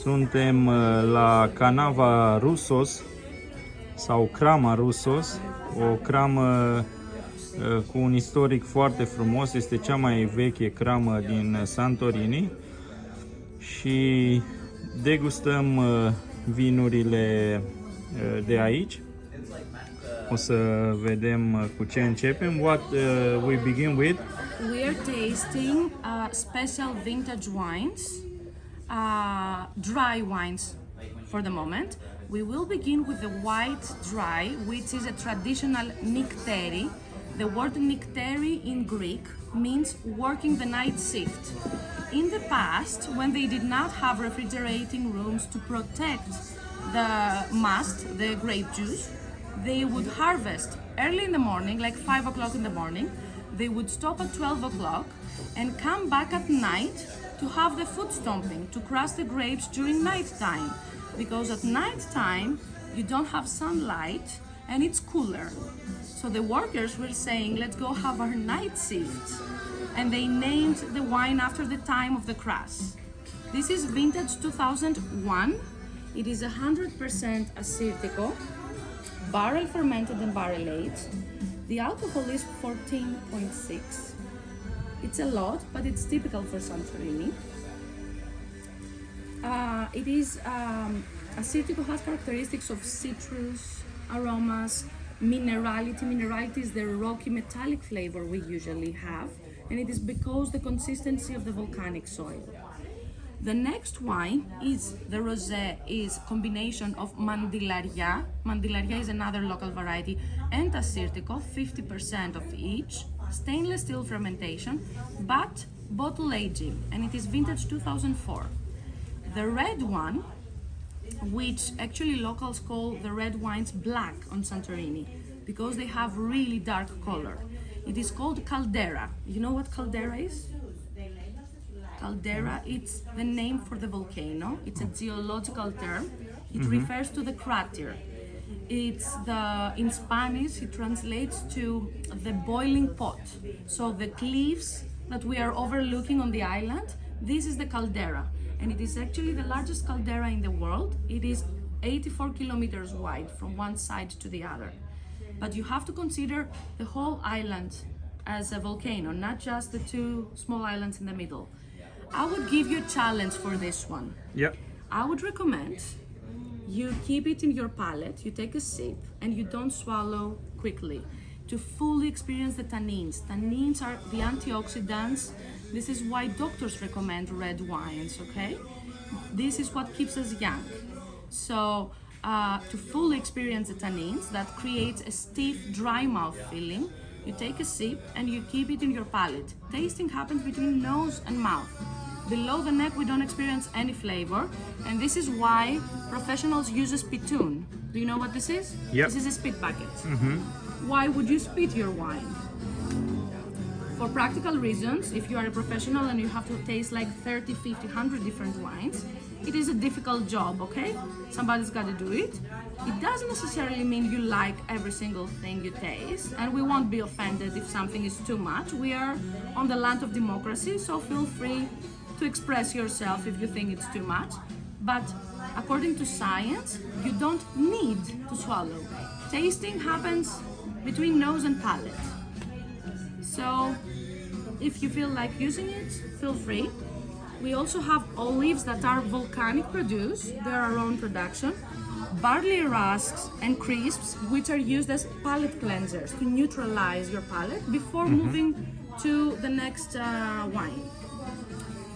Suntem la Canava Russos sau Crama Russos, o cramă cu un istoric foarte frumos, este cea mai veche cramă din Santorini și degustăm vinurile de aici. O să vedem cu ce începem. What we begin with? We are tasting special vintage wines, dry wines for the moment. We will begin with the white dry, which is a traditional nykteri. The word nykteri in Greek means working the night shift. In the past, when they did not have refrigerating rooms to protect the must, the grape juice, they would harvest early in the morning, like 5 o'clock in the morning. They would stop at 12 o'clock and come back at night to have the foot stomping, to crush the grapes during night time. Because at night time, you don't have sunlight and it's cooler. So the workers were saying, let's go have our night shift. And they named the wine after the time of the crush. This is vintage 2001. It is 100% Assyrtiko, barrel fermented and barrel aged. The alcohol is 14.6. It's a lot, but it's typical for Santorini. It is Assyrtiko has characteristics of citrus, aromas, minerality. Minerality is the rocky metallic flavor we usually have, and it is because the consistency of the volcanic soil. The next wine is the rosé, is combination of Mandilaria. Mandilaria is another local variety, and Assyrtiko, 50% of each, stainless steel fermentation, but bottle aging, and it is vintage 2004. The red one, which actually locals call the red wines black on Santorini, because they have really dark color. It is called caldera. You know what caldera is? Caldera, it's the name for the volcano. It's a geological term. It refers to the crater. In Spanish, it translates to the boiling pot. So the cliffs that we are overlooking on the island, this is the caldera. And it is actually the largest caldera in the world. It is 84 kilometers wide from one side to the other. But you have to consider the whole island as a volcano, not just the two small islands in the middle. I would give you a challenge for this one. Yeah. I would recommend you keep it in your palate, you take a sip, and you don't swallow quickly to fully experience the tannins. Tannins are the antioxidants. This is why doctors recommend red wines, okay? This is what keeps us young. So to fully experience the tannins, that creates a stiff, dry mouth feeling. You take a sip and you keep it in your palate. Tasting happens between nose and mouth. Below the neck, we don't experience any flavor, and this is why professionals use a spittoon. Do you know what this is? Yep. This is a spit bucket. Why would you spit your wine? For practical reasons, if you are a professional and you have to taste like 30, 50, 100 different wines, it is a difficult job, okay? Somebody's got to do it. It doesn't necessarily mean you like every single thing you taste, and we won't be offended if something is too much. We are on the land of democracy, so feel free to express yourself if you think it's too much. But according to science, you don't need to swallow. Tasting happens between nose and palate. So if you feel like using it, feel free. We also have olives that are volcanic produced, they're our own production. Barley rusks and crisps, which are used as palate cleansers to neutralize your palate before moving to the next wine.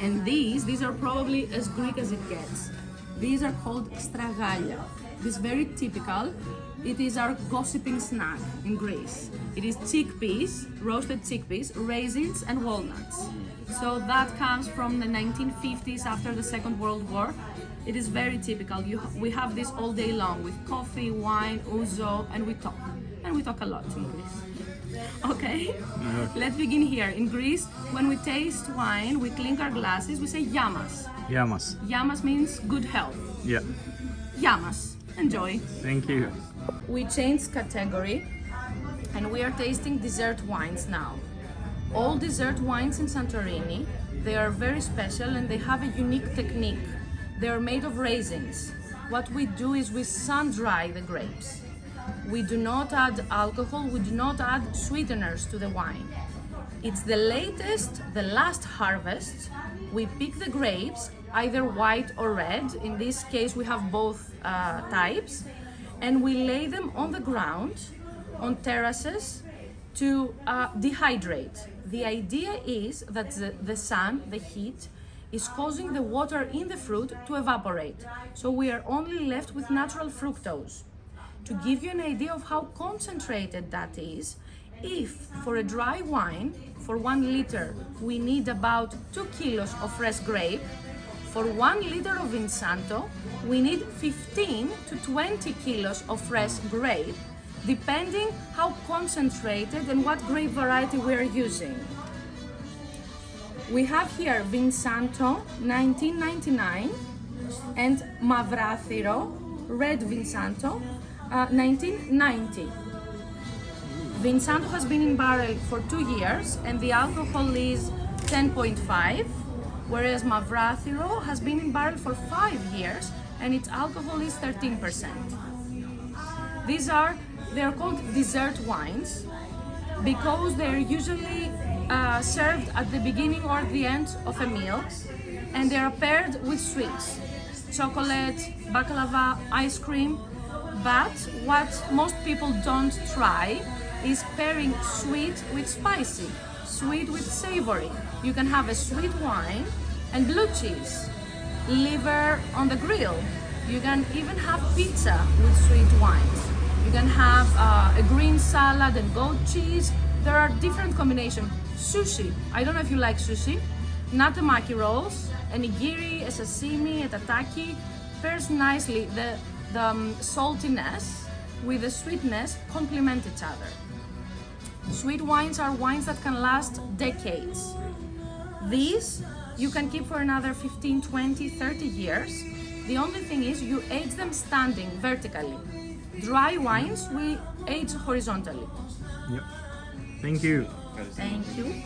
And these are probably as Greek as it gets. These are called stragalia. This is very typical. It is our gossiping snack in Greece. It is chickpeas, roasted chickpeas, raisins, and walnuts. So that comes from the 1950s after the Second World War. It is very typical. We have this all day long with coffee, wine, ouzo, and we talk. And we talk a lot in Greece. Okay? Let's begin here. In Greece, when we taste wine, we clink our glasses, we say yamas. Yamas. Yamas means good health. Yeah. Yamas. Enjoy. Thank you. We changed category and we are tasting dessert wines now. All dessert wines in Santorini, they are very special and they have a unique technique. They're made of raisins. What we do is we sun dry the grapes. We do not add alcohol, we do not add sweeteners to the wine. It's the latest, the last harvest. We pick the grapes, either white or red. In this case, we have both types. And we lay them on the ground, on terraces, to dehydrate. The idea is that the sun, the heat, is causing the water in the fruit to evaporate. So we are only left with natural fructose. To give you an idea of how concentrated that is, if for a dry wine, for 1 liter, we need about 2 kilos of fresh grape, for 1 liter of Vinsanto, we need 15 to 20 kilos of fresh grape, depending how concentrated and what grape variety we are using. We have here Vinsanto 1999 and Mavrathiro Red Vinsanto 1990. Vinsanto has been in barrel for 2 years and the alcohol is 10.5, whereas Mavrathiro has been in barrel for 5 years and its alcohol is 13%. They're called dessert wines because they're usually served at the beginning or the end of a meal, and they are paired with sweets, chocolate, baklava, ice cream. But what most people don't try is pairing sweet with spicy, sweet with savory. You can have a sweet wine and blue cheese, liver on the grill. You can even have pizza with sweet wines. You can have a green salad and goat cheese. There are different combinations. Sushi, I don't know if you like sushi. Natamaki rolls, a nigiri, a sashimi, a tataki pairs nicely. The saltiness with the sweetness complement each other. Sweet wines are wines that can last decades. These you can keep for another 15, 20, 30 years. The only thing is you age them standing vertically. Dry wines we age horizontally. Yep. Thank you. Thank you.